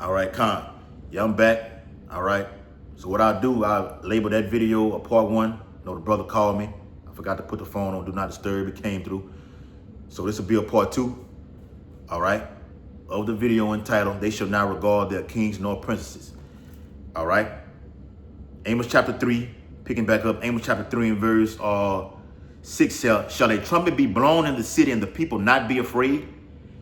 All right, Con. Yeah, I'm back. All right. So what I'll do, I'll label that video a part one. The brother called me. I forgot to put the phone on Do Not Disturb. It came through. So this will be a part two. All right. Of the video entitled, They Shall Not Regard Their Kings Nor Princesses. All right. Amos chapter 3, picking back up. Amos chapter 3 and verse 6. Shall a trumpet be blown in the city and the people not be afraid?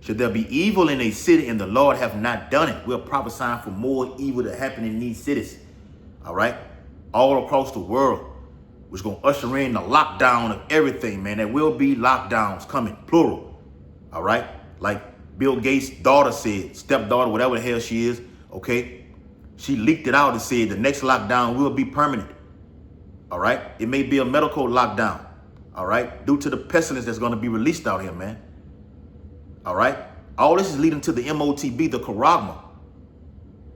Should there be evil in a city and the Lord have not done it? We're prophesying for more evil to happen in these cities. All right. All across the world. Which is going to usher in the lockdown of everything, man. There will be lockdowns coming, plural. All right. Like Bill Gates' daughter said, stepdaughter, whatever the hell she is. Okay. She leaked it out and said the next lockdown will be permanent. All right. It may be a medical lockdown. All right. Due to the pestilence that's going to be released out here, man. All right. All this is leading to the MOTB, the Charagma.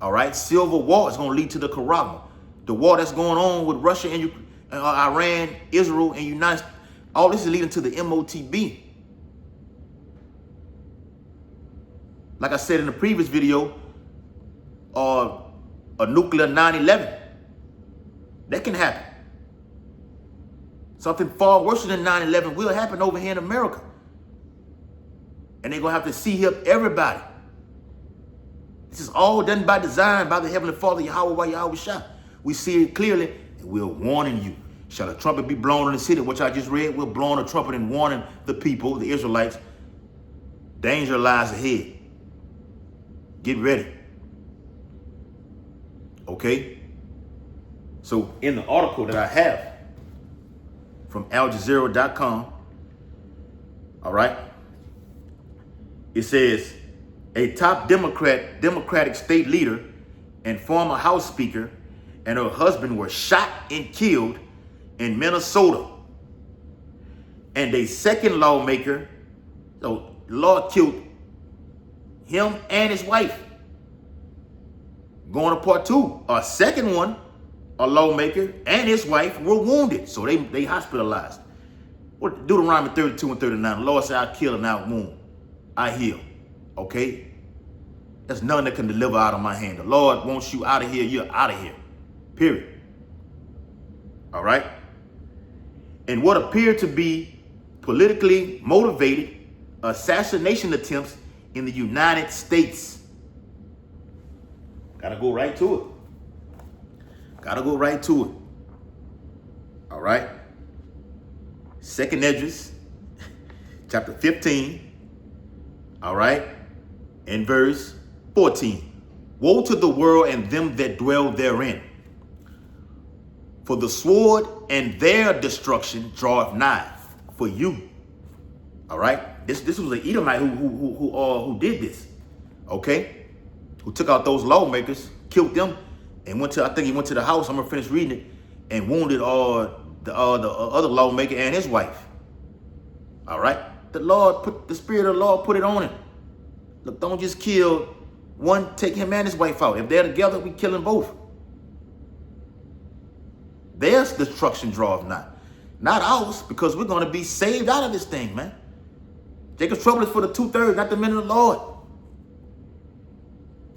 All right. Civil war is going to lead to the Charagma. The war that's going on with Russia and Iran, Israel, and United States. All this is leading to the MOTB. Like I said in the previous video, a nuclear 9/11. That can happen. Something far worse than 9/11 will happen over here in America. And they're going to have to see up everybody. This is all done by design by the Heavenly Father, Yahweh Shah. We see it clearly, and we're warning you. Shall a trumpet be blown in the city, which I just read? We're blowing a trumpet and warning the people, the Israelites. Danger lies ahead. Get ready. Okay? So in the article that I have from AlJazeera.com, all right, it says, a top Democratic state leader and former House Speaker and her husband were shot and killed in Minnesota. And a second lawmaker, so the law killed him and his wife. Going to part two, a second one, a lawmaker and his wife were wounded. So they hospitalized. What Deuteronomy 32 and 39, the Lord said, I kill and I wound. I heal. Okay? There's none that can deliver out of my hand. The Lord wants you out of here, you're out of here. Period. All right? And what appeared to be politically motivated assassination attempts in the United States. Gotta go right to it. Gotta go right to it. All right? Second Esdras, chapter 15. All right? And verse 14. Woe to the world and them that dwell therein. For the sword and their destruction draweth nigh for you. All right? This was an Edomite who did this. Okay? Who took out those lawmakers, killed them, and went to, I think he went to the house, I'm gonna finish reading it, and wounded the other lawmaker and his wife. All right? The Spirit of the Lord put it on him. Look, don't just kill one, take him and his wife out. If they're together, we kill them both. Their destruction draweth not ours, because we're going to be saved out of this thing, man. Jacob's trouble is for the 2/3, not the men of the Lord.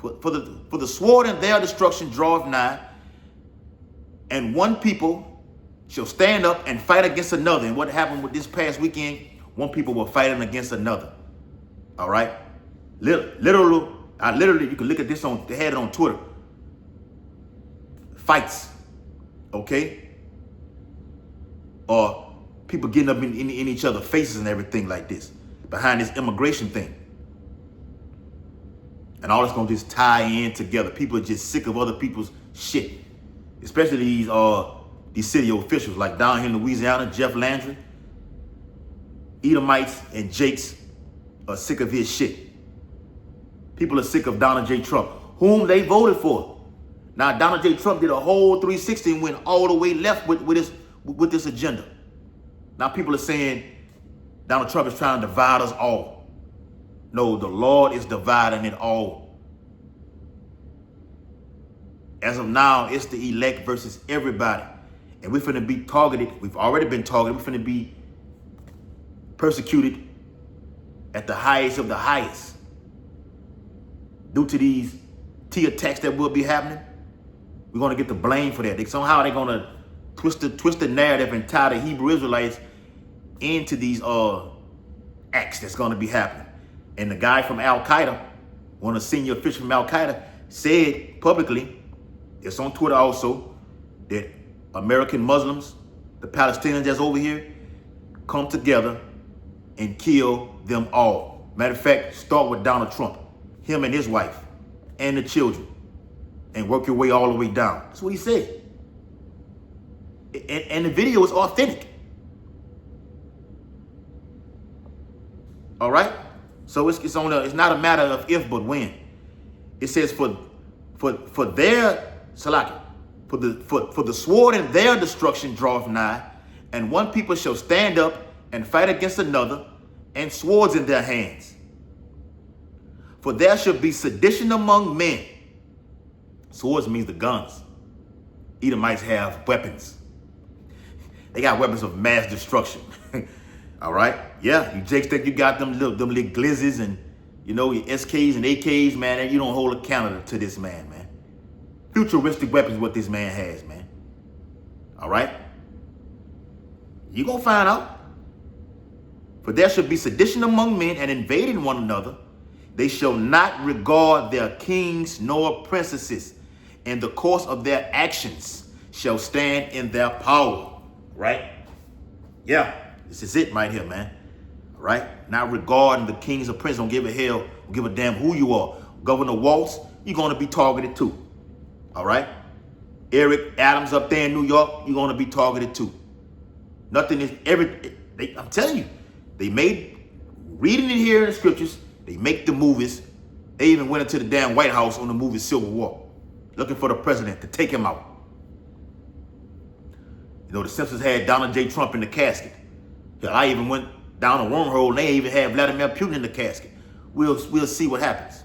For the sword and their destruction draweth nigh, and one people shall stand up and fight against another. And what happened with this past weekend, one people were fighting against another. All right? Literally, you can look at this they had it on Twitter. Fights. Okay? Or people getting up in each other's faces and everything like this behind this immigration thing. And all that's going to just tie in together. People are just sick of other people's shit. Especially these city officials like down here in Louisiana, Jeff Landry. Edomites and Jakes are sick of his shit. People are sick of Donald J. Trump, whom they voted for. Now, Donald J. Trump did a whole 360 and went all the way left with this agenda. Now people are saying Donald Trump is trying to divide us all. No, the Lord is dividing it all. As of now, it's the elect versus everybody. And we're finna be targeted. We've already been targeted. We're finna be persecuted at the highest of the highest due to these T attacks that will be happening, we're going to get the blame for that. Somehow they're going to twist the narrative and tie the Hebrew Israelites into these acts that's going to be happening. And the guy from Al-Qaeda, one of the senior officials from Al-Qaeda, said publicly, it's on Twitter also, that American Muslims, the Palestinians that's over here, come together and kill them all. Matter of fact, start with Donald Trump, him and his wife, and the children, and work your way all the way down. That's what he said. And the video is authentic. All right? So it's not a matter of if but when. It says for their salaki, for the sword and their destruction draweth nigh, and one people shall stand up and fight against another, and swords in their hands. For there shall be sedition among men. Swords means the guns. Edomites have weapons. They got weapons of mass destruction. All right? Yeah, you Jakes think you got them little glizzes and, you know, your SKs and AKs, man, and you don't hold a candle to this man, man. Futuristic weapons what this man has, man. All right? You gonna find out. For there shall be sedition among men and invading one another. They shall not regard their kings nor princesses, and the course of their actions shall stand in their power. Right? Yeah, this is it right here, man. All right? Not regarding the kings or princes, don't give a hell, don't give a damn who you are. Governor Waltz, you're going to be targeted too. All right? Eric Adams up there in New York, you're going to be targeted too. Nothing is I'm telling you, they made, reading it here in the scriptures, they make the movies. They even went into the damn White House on the movie Civil War, looking for the president to take him out. You know, the Simpsons had Donald J. Trump in the casket. Hell, I even went down a wormhole and they even had Vladimir Putin in the casket. We'll see what happens.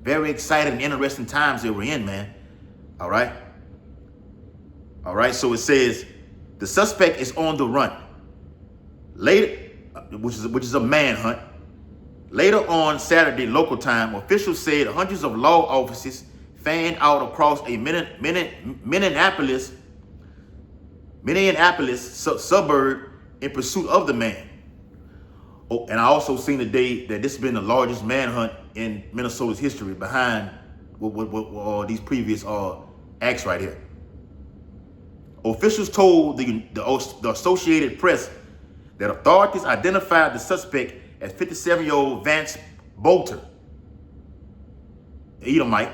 Very exciting and interesting times that we're in, man. All right? All right, so it says, the suspect is on the run. Later, which is a manhunt. Later on Saturday local time, officials said hundreds of law offices fanned out across a Minneapolis suburb in pursuit of the man. Oh, and I also seen today that this has been the largest manhunt in Minnesota's history, behind these previous acts right here. Officials told the Associated Press that authorities identified the suspect as 57-year-old Vance Bolter, Edomite.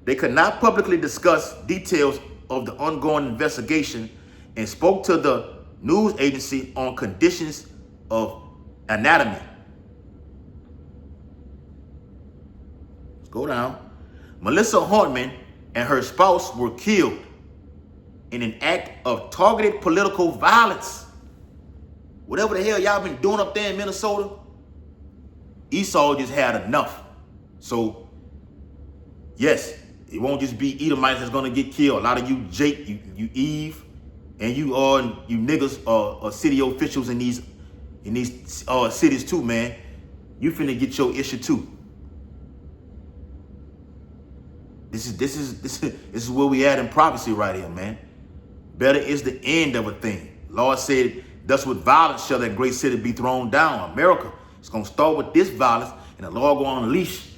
They could not publicly discuss details of the ongoing investigation and spoke to the news agency on conditions of anatomy. Let's go down. Melissa Hartman and her spouse were killed in an act of targeted political violence. Whatever the hell y'all been doing up there in Minnesota, Esau just had enough. So, yes, it won't just be Edomites that's gonna get killed. A lot of you Jake, you Eve, and you niggas are city officials in these cities too, man. You finna get your issue too. This is where we at in prophecy right here, man. Better is the end of a thing. Lord said, thus with violence shall that great city be thrown down. America, it's going to start with this violence, and the Lord going to unleash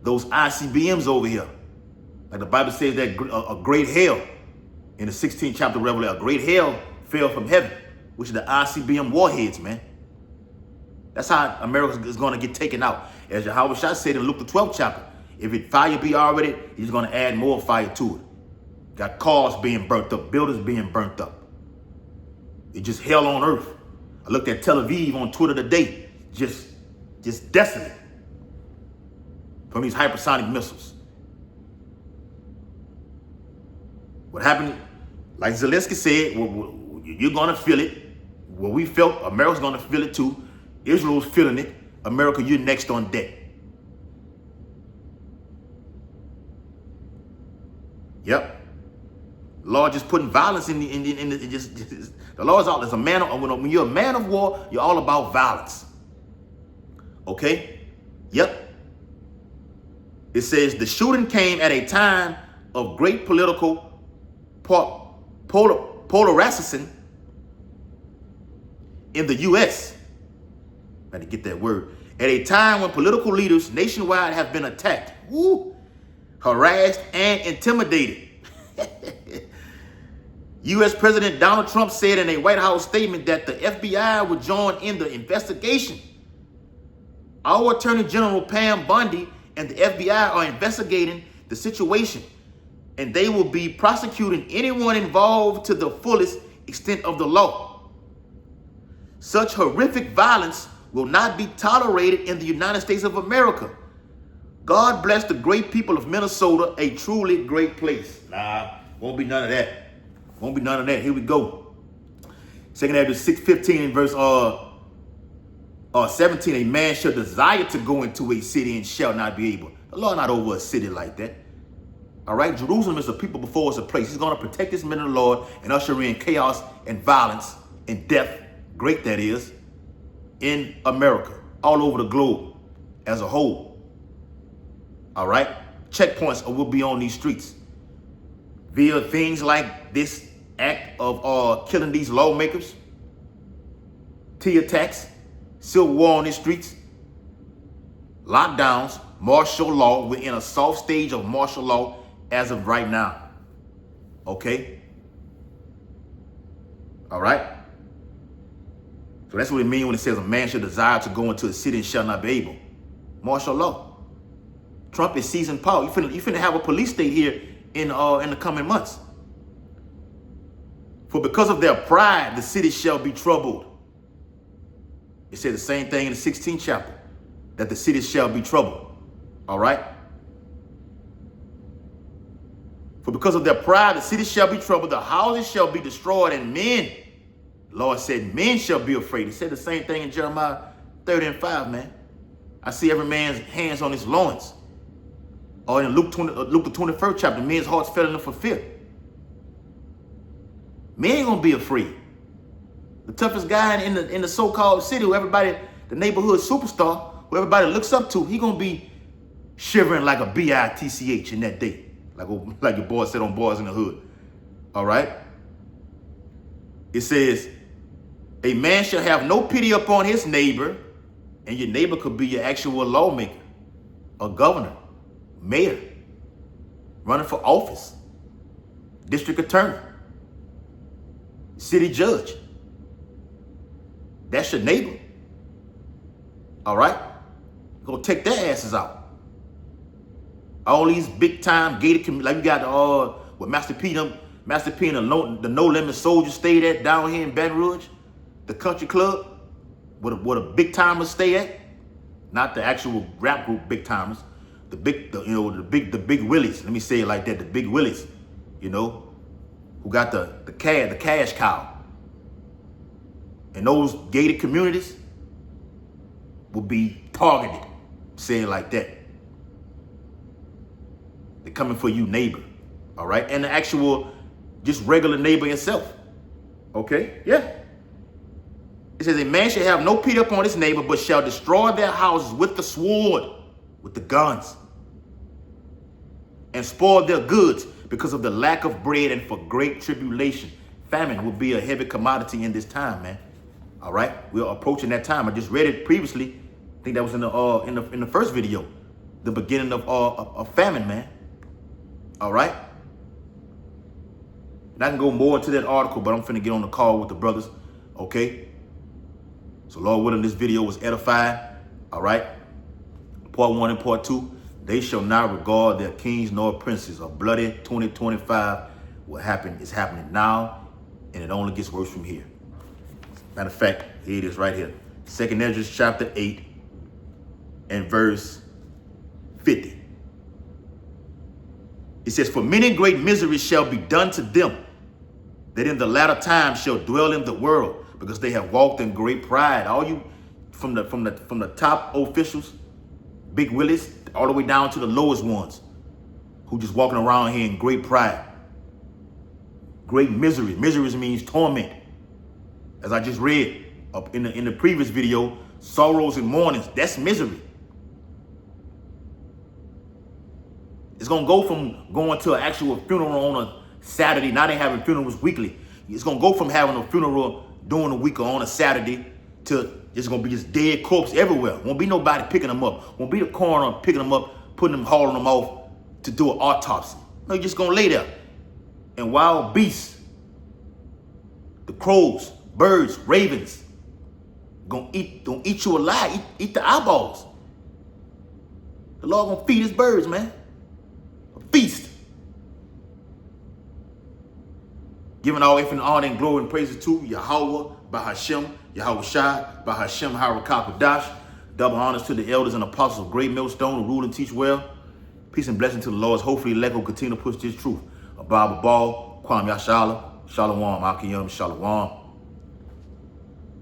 those ICBMs over here. Like the Bible says that a great hail in the 16th chapter of Revelation, a great hail fell from heaven, which is the ICBM warheads, man. That's how America is going to get taken out. As Yahweh Shah said in Luke the 12th chapter, if fire be already, he's going to add more fire to it. Got cars being burnt up, buildings being burnt up. It's just hell on earth. I looked at Tel Aviv on Twitter today, just desolate from these hypersonic missiles. What happened, like Zelensky said, you're going to feel it. What we felt, America's going to feel it too. Israel's feeling it. America, you're next on deck. Yep. Lord just putting violence in the Lord's all. As a man, when you're a man of war, you're all about violence. Okay? Yep. It says the shooting came at a time of great political polarization in the U.S. Got to get that word. At a time when political leaders nationwide have been attacked, harassed, and intimidated. U.S. President Donald Trump said in a White House statement that the FBI would join in the investigation. Our Attorney General Pam Bondi and the FBI are investigating the situation, and they will be prosecuting anyone involved to the fullest extent of the law. Such horrific violence will not be tolerated in the United States of America. God bless the great people of Minnesota, a truly great place. Nah, won't be none of that. Won't be none of that. Here we go. 2 Ezra 6:15 verse 17. A man shall desire to go into a city and shall not be able. The Lord not over a city like that. All right. Jerusalem is a people before it's a place. He's going to protect his men of the Lord and usher in chaos and violence and death. Great that is. In America, all over the globe as a whole. All right. Checkpoints will be on these streets via things like this act of killing these lawmakers, T attacks, civil war on the streets, lockdowns, martial law. We're in a soft stage of martial law as of right now. Okay? All right? So that's what it means when it says a man should desire to go into a city and shall not be able. Martial law. Trump is seizing power. You finna have a police state here in the coming months. For because of their pride, the city shall be troubled. It said the same thing in the 16th chapter, that the city shall be troubled. All right? For because of their pride, the city shall be troubled, the houses shall be destroyed, and men, the Lord said, men shall be afraid. He said the same thing in Jeremiah 30:5, man. I see every man's hands on his loins. Or in Luke the 21st chapter, men's hearts fell for fear. Men ain't gonna be afraid. The toughest guy in the so-called city, who everybody, the neighborhood superstar, who everybody looks up to, he gonna be shivering like a bitch in that day, like your boy said on Boys in the Hood. All right. It says, a man shall have no pity upon his neighbor, and your neighbor could be your actual lawmaker, a governor, mayor, running for office, district attorney, city judge. That's your neighbor. All right? Go take their asses out. All these big time gated communities, like you got with Master P and the No Limit Soldiers stayed at down here in Baton Rouge, the country club, where the big timers stay at, not the actual rap group big timers, the big willies. Let me say it like that, the big willies, who got the cash cow. And those gated communities will be targeted, say it like that. They're coming for you, neighbor. All right? And the actual, just regular neighbor itself. Okay? Yeah. It says, a man shall have no pity upon his neighbor, but shall destroy their houses with the sword, with the guns, and spoil their goods because of the lack of bread and for great tribulation. Famine will be a heavy commodity in this time, man. All right? We're approaching that time. I just read it previously. I think that was in the first video. The beginning of famine, man. All right? And I can go more into that article, but I'm finna get on the call with the brothers. Okay? So Lord willing, this video was edifying. All right? Part 1 and part 2. They shall not regard their kings nor princes. A bloody 2025 will happen. It's happening now, and it only gets worse from here. Matter of fact, here it is right here. 2 Ezra chapter 8 and verse 50. It says, for many great miseries shall be done to them that in the latter time shall dwell in the world, because they have walked in great pride. All you from the top officials, big willies, all the way down to the lowest ones who just walking around here in great pride. Great misery. Misery means torment. As I just read up in the previous video, sorrows and mournings, that's misery. It's going to go from going to an actual funeral on a Saturday. Now they having funerals weekly. It's going to go from having a funeral during the week or on a Saturday to it's going to be just dead corpse everywhere. Won't be nobody picking them up. Won't be the coroner picking them up, putting them, hauling them off to do an autopsy. No, you're just going to lay there. And wild beasts, the crows, birds, ravens, gonna eat you alive, eat the eyeballs. The Lord gonna feed his birds, man. A feast. Giving all infinite honor and glory and praises to Yahweh, Bahashem, Yahweh Shai, Bahashem, Harakapadash. Double honors to the elders and apostles of Great Millstone who rule and teach well. Peace and blessing to the Lords. Hopefully, Lek will continue to push this truth. A Bible ball, Kwam Yashala, Shalom, Akiyam, Shalom.